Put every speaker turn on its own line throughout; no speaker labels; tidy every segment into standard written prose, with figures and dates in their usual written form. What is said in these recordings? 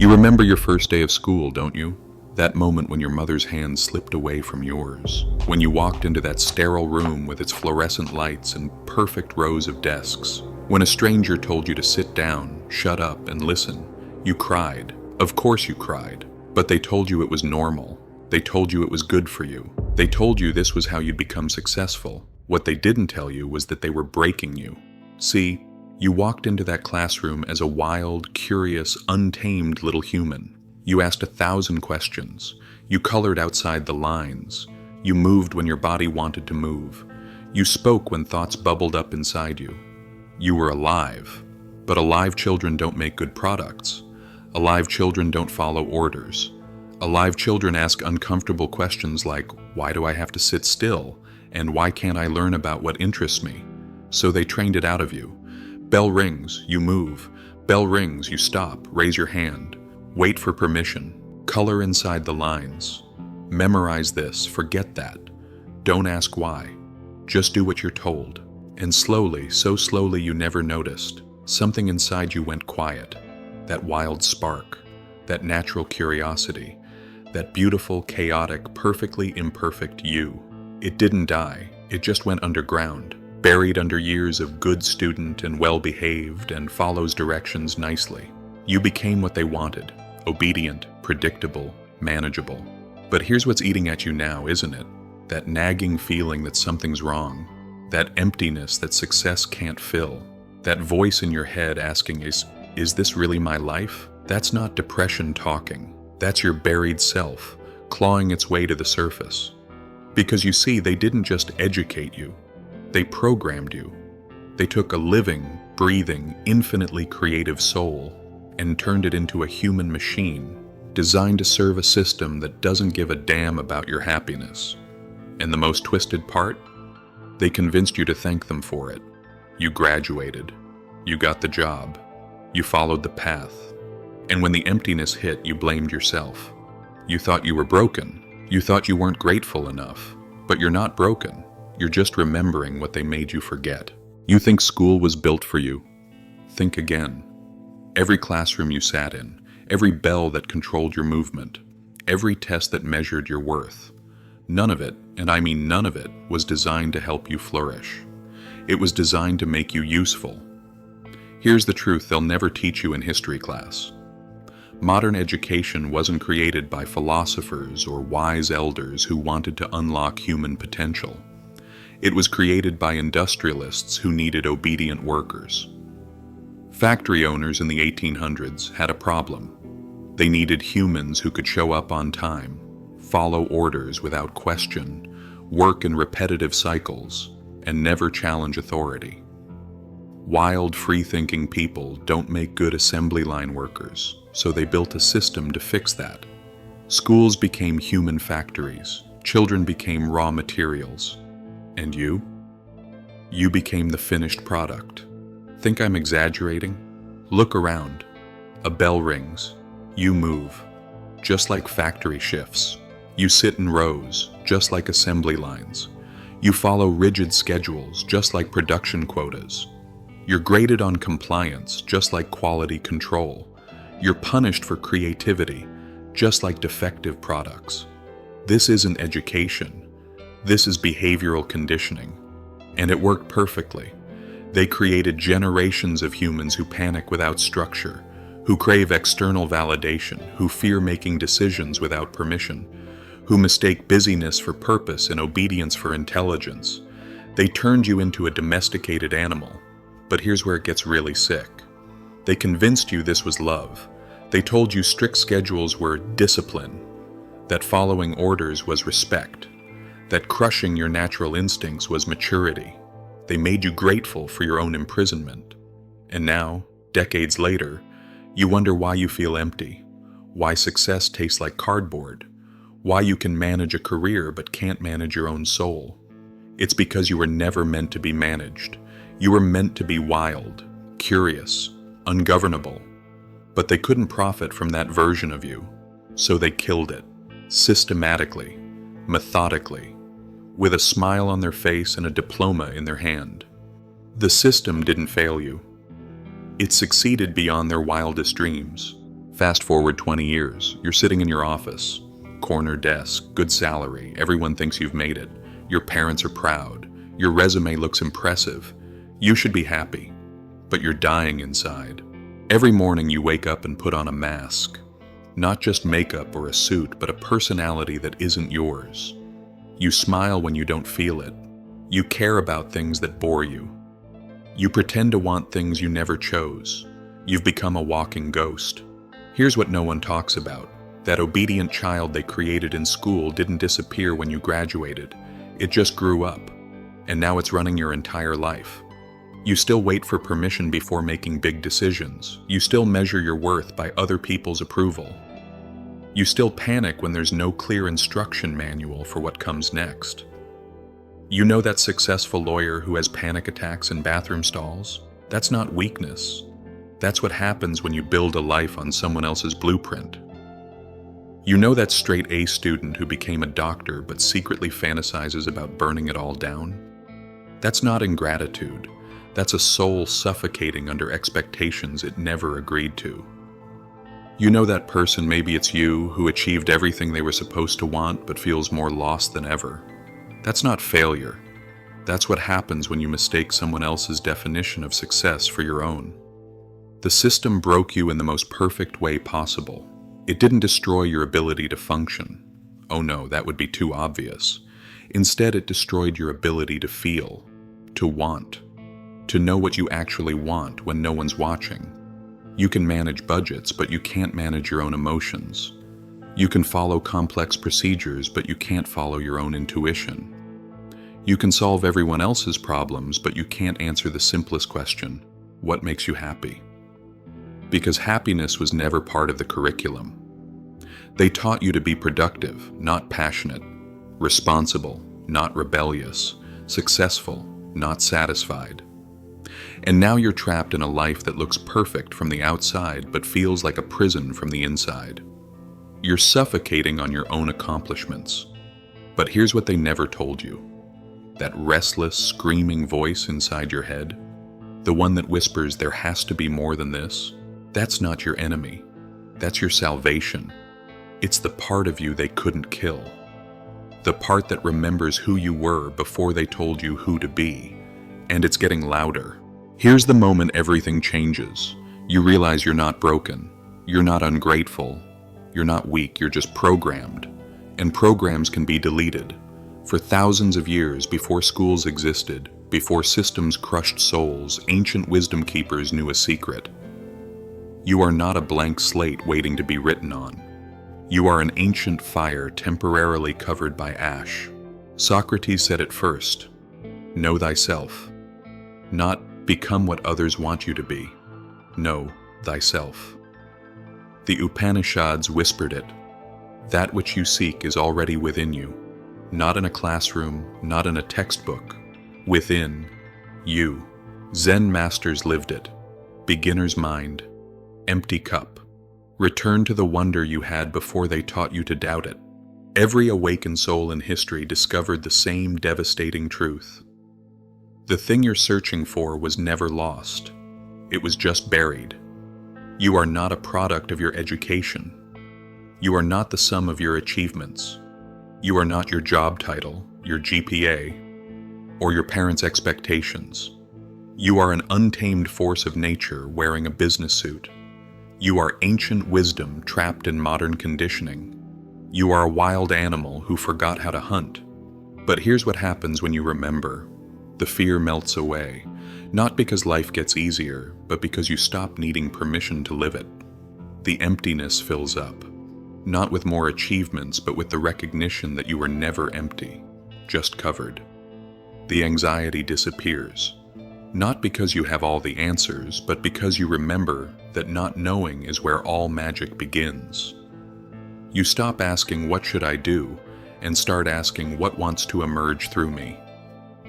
You remember your first day of school, don't you? That moment when your mother's hand slipped away from yours. When you walked into that sterile room with its fluorescent lights and perfect rows of desks. When a stranger told you to sit down, shut up, and listen. You cried. Of course you cried. But they told you it was normal. They told you it was good for you. They told you this was how you'd become successful. What they didn't tell you was that they were breaking you. See, you walked into that classroom as a wild, curious, untamed little human. You asked 1,000 questions. You colored outside the lines. You moved when your body wanted to move. You spoke when thoughts bubbled up inside you. You were alive. But alive children don't make good products. Alive children don't follow orders. Alive children ask uncomfortable questions like, why do I have to sit still? And why can't I learn about what interests me? So they trained it out of you. Bell rings, you move. Bell rings, you stop, raise your hand. Wait for permission. Color inside the lines. Memorize this, forget that. Don't ask why. Just do what you're told. And slowly, so slowly you never noticed, something inside you went quiet. That wild spark, that natural curiosity, that beautiful, chaotic, perfectly imperfect you. It didn't die, it just went underground, buried under years of good student and well-behaved and follows directions nicely. You became what they wanted, obedient, predictable, manageable. But here's what's eating at you now, isn't it? That nagging feeling that something's wrong, that emptiness that success can't fill, that voice in your head asking, is this really my life? That's not depression talking. That's your buried self, clawing its way to the surface. Because you see, they didn't just educate you. They programmed you. They took a living, breathing, infinitely creative soul and turned it into a human machine designed to serve a system that doesn't give a damn about your happiness. And the most twisted part? They convinced you to thank them for it. You graduated. You got the job. You followed the path. And when the emptiness hit, you blamed yourself. You thought you were broken. You thought you weren't grateful enough. But you're not broken. You're just remembering what they made you forget. You think school was built for you. Think again. Every classroom you sat in, every bell that controlled your movement, every test that measured your worth. None of it, and I mean none of it, was designed to help you flourish. It was designed to make you useful. Here's the truth they'll never teach you in history class. Modern education wasn't created by philosophers or wise elders who wanted to unlock human potential. It was created by industrialists who needed obedient workers. Factory owners in the 1800s had a problem. They needed humans who could show up on time, follow orders without question, work in repetitive cycles, and never challenge authority. Wild, free-thinking people don't make good assembly line workers, so they built a system to fix that. Schools became human factories. Children became raw materials. And you? You became the finished product. Think I'm exaggerating? Look around. A bell rings. You move. Just like factory shifts. You sit in rows, just like assembly lines. You follow rigid schedules, just like production quotas. You're graded on compliance, just like quality control. You're punished for creativity, just like defective products. This isn't education. This is behavioral conditioning. And it worked perfectly. They created generations of humans who panic without structure, who crave external validation, who fear making decisions without permission, who mistake busyness for purpose and obedience for intelligence. They turned you into a domesticated animal. But here's where it gets really sick. They convinced you this was love. They told you strict schedules were discipline, that following orders was respect, that crushing your natural instincts was maturity. They made you grateful for your own imprisonment. And now, decades later, you wonder why you feel empty, why success tastes like cardboard, why you can manage a career but can't manage your own soul. It's because you were never meant to be managed. You were meant to be wild, curious, ungovernable. But they couldn't profit from that version of you, so they killed it, systematically, methodically, with a smile on their face and a diploma in their hand. The system didn't fail you. It succeeded beyond their wildest dreams. Fast forward 20 years, you're sitting in your office. Corner desk, good salary, everyone thinks you've made it. Your parents are proud. Your resume looks impressive. You should be happy, but you're dying inside. Every morning you wake up and put on a mask. Not just makeup or a suit, but a personality that isn't yours. You smile when you don't feel it. You care about things that bore you. You pretend to want things you never chose. You've become a walking ghost. Here's what no one talks about. That obedient child they created in school didn't disappear when you graduated. It just grew up, and now it's running your entire life. You still wait for permission before making big decisions. You still measure your worth by other people's approval. You still panic when there's no clear instruction manual for what comes next. You know that successful lawyer who has panic attacks in bathroom stalls? That's not weakness. That's what happens when you build a life on someone else's blueprint. You know that straight A student who became a doctor but secretly fantasizes about burning it all down? That's not ingratitude. That's a soul suffocating under expectations it never agreed to. You know that person, maybe it's you, who achieved everything they were supposed to want but feels more lost than ever. That's not failure. That's what happens when you mistake someone else's definition of success for your own. The system broke you in the most perfect way possible. It didn't destroy your ability to function. Oh no, that would be too obvious. Instead, it destroyed your ability to feel, to want, to know what you actually want when no one's watching. You can manage budgets, but you can't manage your own emotions. You can follow complex procedures, but you can't follow your own intuition. You can solve everyone else's problems, but you can't answer the simplest question: what makes you happy? Because happiness was never part of the curriculum. They taught you to be productive, not passionate, responsible, not rebellious, successful, not satisfied. And now you're trapped in a life that looks perfect from the outside but feels like a prison from the inside. You're suffocating on your own accomplishments. But here's what they never told you. That restless, screaming voice inside your head, the one that whispers there has to be more than this, that's not your enemy. That's your salvation. It's the part of you they couldn't kill. The part that remembers who you were before they told you who to be. And it's getting louder. Here's the moment everything changes. You realize you're not broken. You're not ungrateful. You're not weak. You're just programmed. And programs can be deleted. For thousands of years, before schools existed, before systems crushed souls, ancient wisdom keepers knew a secret. You are not a blank slate waiting to be written on. You are an ancient fire temporarily covered by ash. Socrates said it first. Know thyself. Not become what others want you to be. Know thyself. The Upanishads whispered it. That which you seek is already within you. Not in a classroom, not in a textbook. Within you. Zen masters lived it. Beginner's mind. Empty cup. Return to the wonder you had before they taught you to doubt it. Every awakened soul in history discovered the same devastating truth. The thing you're searching for was never lost. It was just buried. You are not a product of your education. You are not the sum of your achievements. You are not your job title, your GPA, or your parents' expectations. You are an untamed force of nature wearing a business suit. You are ancient wisdom trapped in modern conditioning. You are a wild animal who forgot how to hunt. But here's what happens when you remember. The fear melts away, not because life gets easier, but because you stop needing permission to live it. The emptiness fills up, not with more achievements, but with the recognition that you were never empty, just covered. The anxiety disappears, not because you have all the answers, but because you remember that not knowing is where all magic begins. You stop asking, what should I do, and start asking, what wants to emerge through me?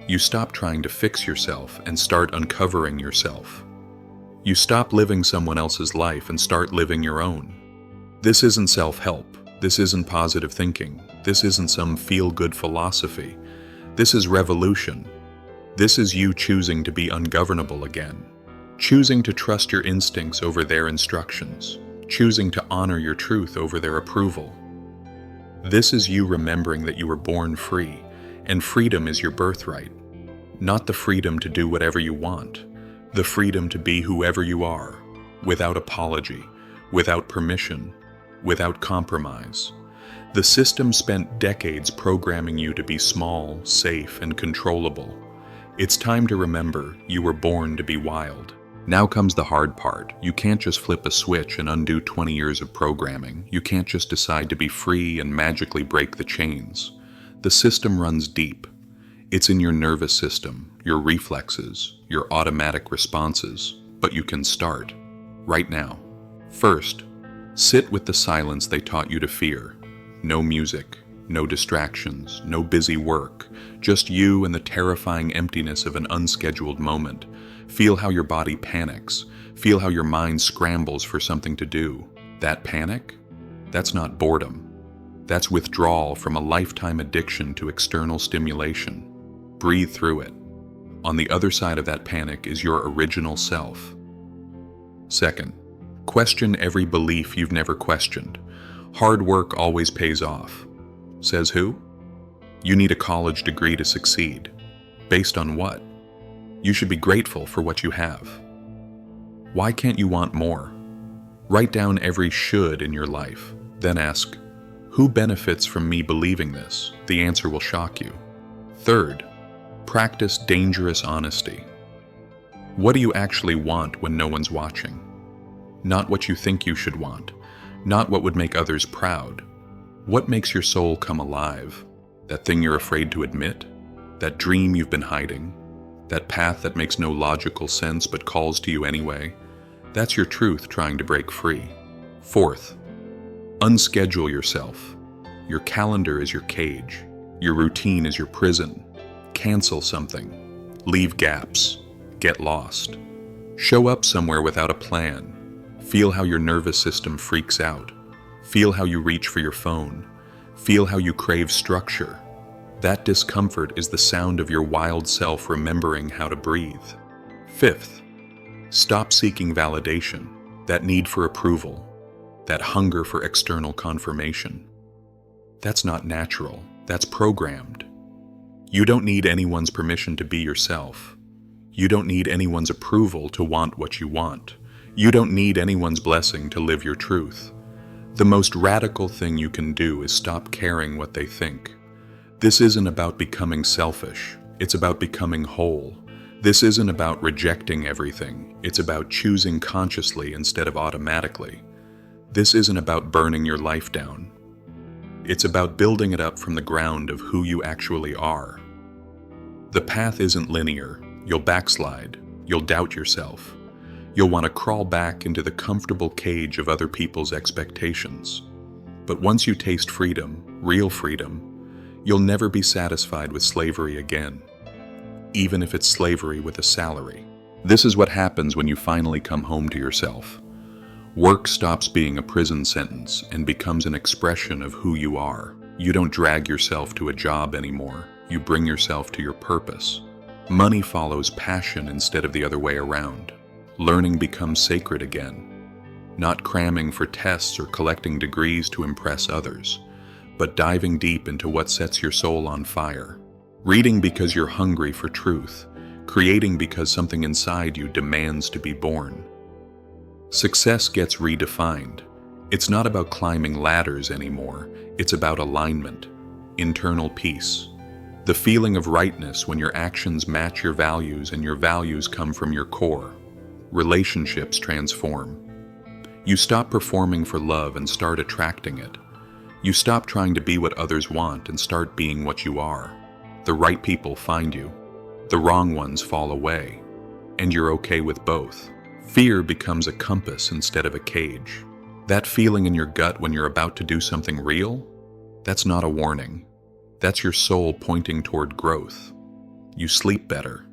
You stop trying to fix yourself and start uncovering yourself. You stop living someone else's life and start living your own. This isn't self-help. This isn't positive thinking. This isn't some feel-good philosophy. This is revolution. This is you choosing to be ungovernable again. Choosing to trust your instincts over their instructions. choosing to honor your truth over their approval. This is you remembering that you were born free, and freedom is your birthright. Not the freedom to do whatever you want, the freedom to be whoever you are, without apology, without permission, without compromise. The system spent decades programming you to be small, safe, and controllable. It's time to remember you were born to be wild. Now comes the hard part. You can't just flip a switch and undo 20 years of programming. You can't just decide to be free and magically break the chains. The system runs deep. It's in your nervous system, your reflexes, your automatic responses. But you can start right now. First, sit with the silence they taught you to fear. No music, no distractions, no busy work, just you and the terrifying emptiness of an unscheduled moment. Feel how your body panics. Feel how your mind scrambles for something to do. That panic? That's not boredom. That's withdrawal from a lifetime addiction to external stimulation. Breathe through it. On the other side of that panic is your original self. Second, question every belief you've never questioned. Hard work always pays off. Says who? You need a college degree to succeed. Based on what? You should be grateful for what you have. Why can't you want more? Write down every should in your life. Then ask, who benefits from me believing this? The answer will shock you. Third, practice dangerous honesty. What do you actually want when no one's watching? Not what you think you should want. Not what would make others proud. What makes your soul come alive? That thing you're afraid to admit? That dream you've been hiding? That path that makes no logical sense but calls to you anyway? That's your truth trying to break free. Fourth, unschedule yourself. Your calendar is your cage. Your routine is your prison. Cancel something. Leave gaps. Get lost. Show up somewhere without a plan. Feel how your nervous system freaks out. Feel how you reach for your phone. Feel how you crave structure. That discomfort is the sound of your wild self remembering how to breathe. Fifth, stop seeking validation, that need for approval, that hunger for external confirmation. That's not natural, that's programmed. You don't need anyone's permission to be yourself. You don't need anyone's approval to want what you want. You don't need anyone's blessing to live your truth. The most radical thing you can do is stop caring what they think. This isn't about becoming selfish. It's about becoming whole. This isn't about rejecting everything. It's about choosing consciously instead of automatically. This isn't about burning your life down. It's about building it up from the ground of who you actually are. The path isn't linear. You'll backslide. You'll doubt yourself. You'll want to crawl back into the comfortable cage of other people's expectations. But once you taste freedom, real freedom, you'll never be satisfied with slavery again, even if it's slavery with a salary. This is what happens when you finally come home to yourself. Work stops being a prison sentence and becomes an expression of who you are. You don't drag yourself to a job anymore. You bring yourself to your purpose. Money follows passion instead of the other way around. Learning becomes sacred again. Not cramming for tests or collecting degrees to impress others, but diving deep into what sets your soul on fire. Reading because you're hungry for truth. Creating because something inside you demands to be born. Success gets redefined. It's not about climbing ladders anymore. It's about alignment, internal peace. The feeling of rightness when your actions match your values and your values come from your core. Relationships transform. You stop performing for love and start attracting it. You stop trying to be what others want and start being what you are. The right people find you. The wrong ones fall away. And you're okay with both. Fear becomes a compass instead of a cage. That feeling in your gut when you're about to do something real? That's not a warning. That's your soul pointing toward growth. You sleep better.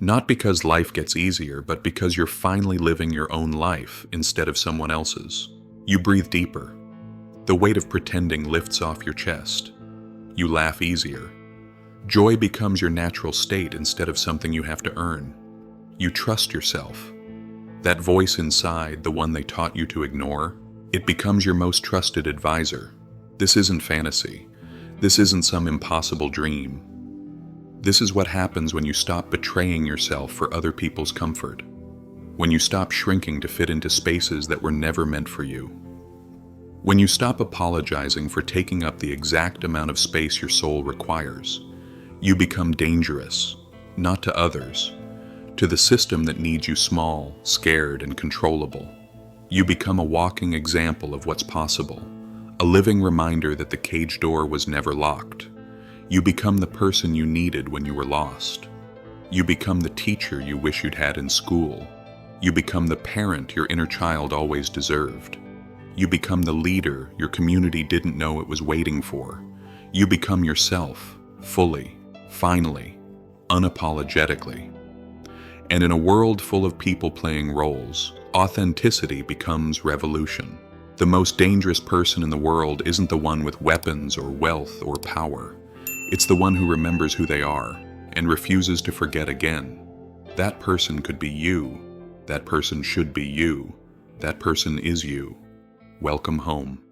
Not because life gets easier, but because you're finally living your own life instead of someone else's. You breathe deeper. The weight of pretending lifts off your chest. You laugh easier. Joy becomes your natural state instead of something you have to earn. You trust yourself. That voice inside, the one they taught you to ignore, it becomes your most trusted advisor. This isn't fantasy. This isn't some impossible dream. This is what happens when you stop betraying yourself for other people's comfort. When you stop shrinking to fit into spaces that were never meant for you. When you stop apologizing for taking up the exact amount of space your soul requires. You become dangerous, not to others, to the system that needs you small, scared, and controllable. You become a walking example of what's possible, a living reminder that the cage door was never locked. You become the person you needed when you were lost. You become the teacher you wish you'd had in school. You become the parent your inner child always deserved. You become the leader your community didn't know it was waiting for. You become yourself, fully, finally, unapologetically. And in a world full of people playing roles, authenticity becomes revolution. The most dangerous person in the world isn't the one with weapons or wealth or power. It's the one who remembers who they are and refuses to forget again. That person could be you. That person should be you. That person is you. Welcome home.